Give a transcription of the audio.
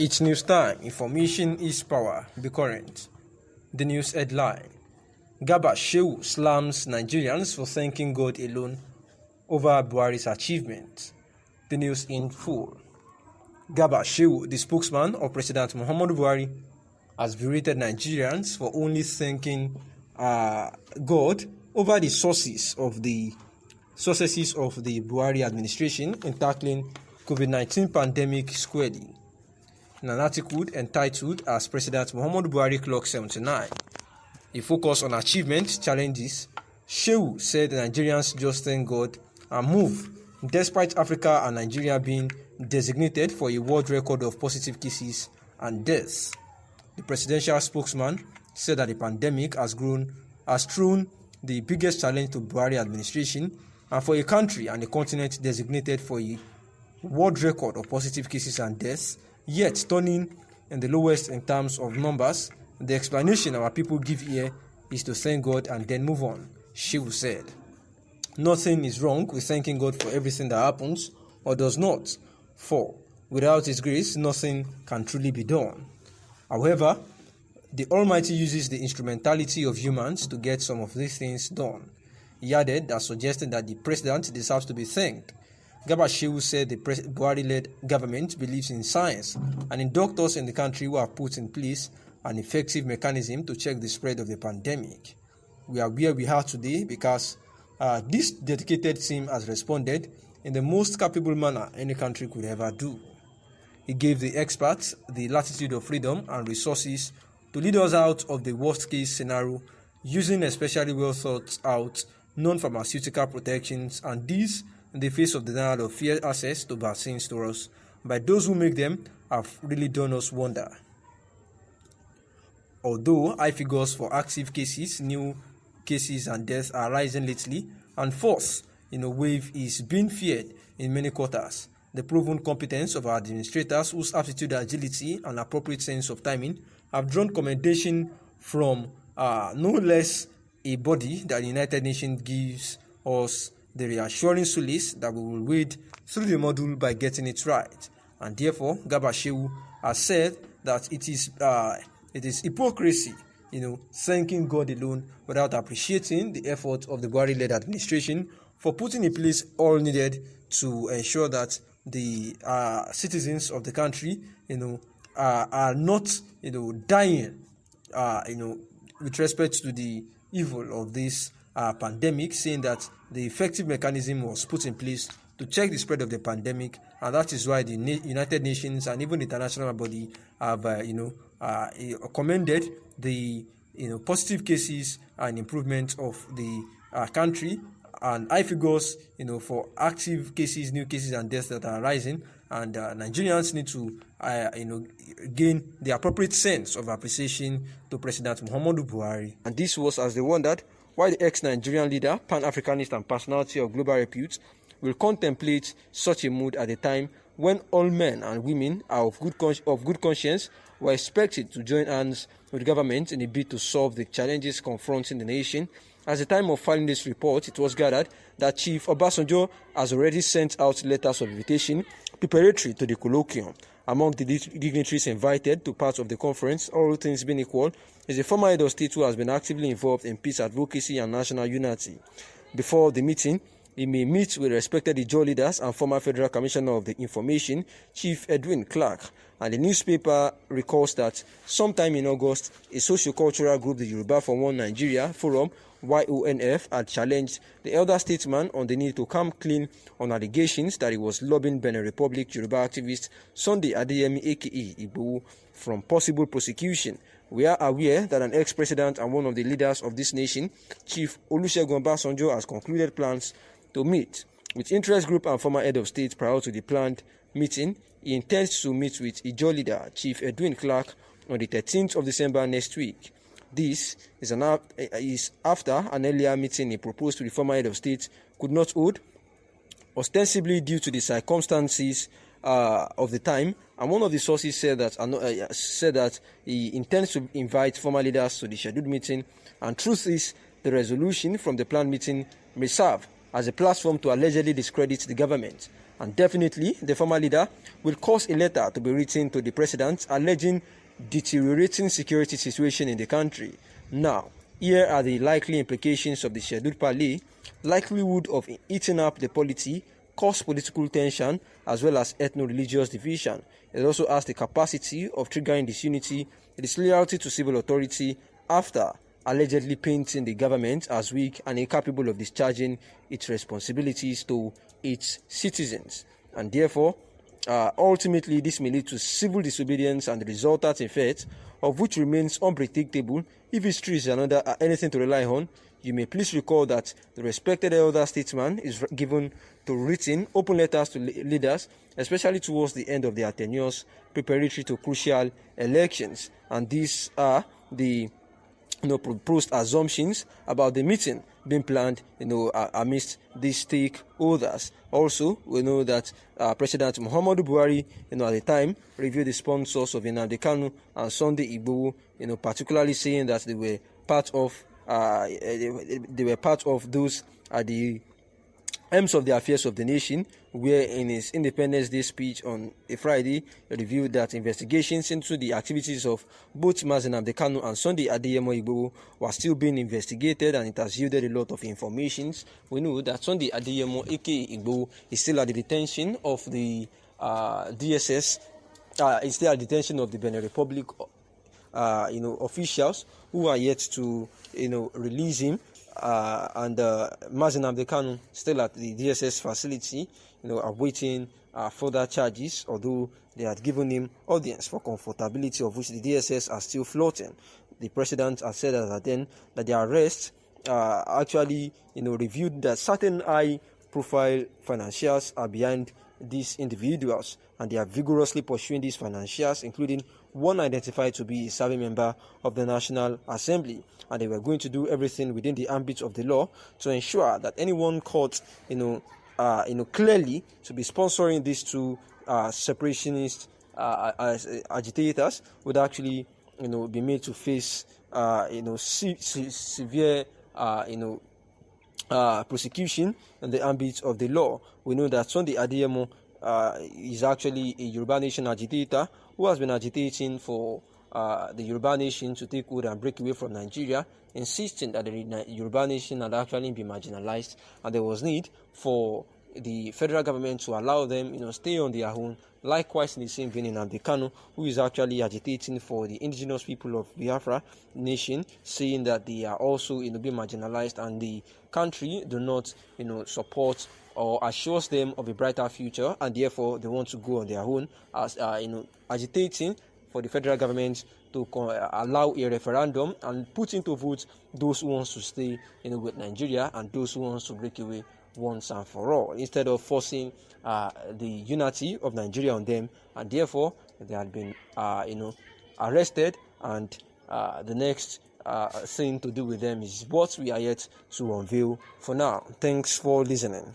It's news time. Information is power. Be current. The news headline: Garba Shehu slams Nigerians for thanking God alone over Buhari's achievement. The news in full. Garba Shehu, the spokesman of President Muhammadu Buhari, has berated Nigerians for only thanking God over the successes of the Buhari administration in tackling COVID-19 pandemic squarely. In an article entitled "As President Muhammadu Buhari Clock 79, a focus on achievement challenges," Shehu said Nigerians just thank God and move, despite Africa and Nigeria being designated for a world record of positive cases and deaths. The presidential spokesman said that the pandemic has thrown the biggest challenge to Buhari administration, and for a country and a continent designated for a world record of positive cases and deaths, yet turning in the lowest in terms of numbers, the explanation our people give here is to thank God and then move on, Shehu said. Nothing is wrong with thanking God for everything that happens or does not, for without His grace, nothing can truly be done. However, the Almighty uses the instrumentality of humans to get some of these things done. He added that suggesting that the president deserves to be thanked. Garba Shehu said the Buhari-led government believes in science and in doctors in the country who have put in place an effective mechanism to check the spread of the pandemic. We are where we are today because this dedicated team has responded in the most capable manner any country could ever do. He gave the experts the latitude of freedom and resources to lead us out of the worst-case scenario using especially well-thought-out non-pharmaceutical protections, and these in the face of the denial of fair access to vaccines to us by those who make them have really done us wonder. Although high figures for active cases, new cases and deaths are rising lately, and fourth in a wave is being feared in many quarters, the proven competence of our administrators, whose aptitude, agility, and appropriate sense of timing have drawn commendation from no less a body that the United Nations gives us the reassuring solace that we will wade through the module by getting it right. And therefore, Garba Shehu has said that it is hypocrisy, thanking God alone without appreciating the effort of the Buhari-led administration for putting in place all needed to ensure that the citizens of the country, are not, dying, with respect to the evil of this pandemic, saying that the effective mechanism was put in place to check the spread of the pandemic, and that is why the United Nations and even the international body have, commended the, positive cases and improvement of the country, and high figures, for active cases, new cases, and deaths that are rising, and Nigerians need to, gain the appropriate sense of appreciation to President Muhammadu Buhari. And this was as they wondered why the ex-Nigerian leader, Pan-Africanist and personality of global repute, will contemplate such a mood at a time when all men and women are of good conscience were expected to join hands with the government in a bid to solve the challenges confronting the nation. At the time of filing this report, it was gathered that Chief Obasanjo has already sent out letters of invitation preparatory to the colloquium. Among the dignitaries invited to part of the conference, all things being equal, is a former head of state who has been actively involved in peace advocacy and national unity. Before the meeting, he may meet with respected Ijaw leaders and former Federal Commissioner of the Information, Chief Edwin Clark. And the newspaper recalls that sometime in August, a socio-cultural group, the Yoruba for One Nigeria Forum, YONF, had challenged the elder statesman on the need to come clean on allegations that he was lobbying Benin Republic Yoruba activist Sunday Adeyemi aka Igboho from possible prosecution. We are aware that an ex-president and one of the leaders of this nation, Chief Olusegun Obasanjo, has concluded plans to meet with interest group and former head of state prior to the planned meeting. He intends to meet with Ijaw leader Chief Edwin Clark on the 13th of December next week. This is after an earlier meeting he proposed to the former head of state could not hold, ostensibly due to the circumstances of the time. And one of the sources said that he intends to invite former leaders to the scheduled meeting. And truth is, the resolution from the planned meeting may serve as a platform to allegedly discredit the government And definitely, the former leader will cause a letter to be written to the president alleging deteriorating security situation in the country. Now, here are the likely implications of the scheduled parley: likelihood of eating up the polity, cause political tension, as well as ethno-religious division. It also has the capacity of triggering disunity, disloyalty to civil authority after allegedly painting the government as weak and incapable of discharging its responsibilities to its citizens. And therefore, ultimately, this may lead to civil disobedience and the resultant effect of which remains unpredictable. If history is anything to rely on, you may please recall that the respected elder statesman is given to written open letters to leaders, especially towards the end of their tenures, preparatory to crucial elections. And these are the proposed assumptions about the meeting being planned, amidst these stakeholders. Also, we know that President Muhammadu Buhari, at the time, reviewed the sponsors of Nnamdi Kanu and Sunday Igboho, particularly saying that they were part of those at the aims of the affairs of the nation, where in his Independence Day speech on a Friday, he revealed that investigations into the activities of both Mazen Nnamdi Kanu and Sunday Adeyemo Igboho were still being investigated, and it has yielded a lot of information. We know that Sunday Adeyemo, aka Igboho, is still at the detention of the DSS, is still at the detention of the Benin Republic, officials who are yet to, release him. And Mazen Nnamdi Kanu still at the DSS facility, awaiting further charges, although they had given him audience for comfortability, of which the DSS are still floating. The president has said that the arrest actually, revealed that certain high-profile financiers are behind these individuals, and they are vigorously pursuing these financiers, including one identified to be a serving member of the National Assembly, and they were going to do everything within the ambit of the law to ensure that anyone caught, clearly to be sponsoring these two separationist agitators would actually, be made to face, severe, prosecution in the ambit of the law. We know that Sunday Adeyemo is actually a Yoruba Nation agitator who has been agitating for the Yoruba Nation to take hold and break away from Nigeria, insisting that the Yoruba Nation had actually been marginalized, and there was need for the federal government to allow them, stay on their own. Likewise, in the same vein, Nnamdi Kanu, who is actually agitating for the indigenous people of Biafra nation, saying that they are also, being marginalized, and the country do not, support or assures them of a brighter future, and therefore they want to go on their own, as agitating for the federal government to allow a referendum and put into vote those who want to stay, with Nigeria, and those who want to break away once and for all, instead of forcing the unity of Nigeria on them. And therefore they had been arrested, and the next thing to do with them is what we are yet to unveil. For now, thanks for listening.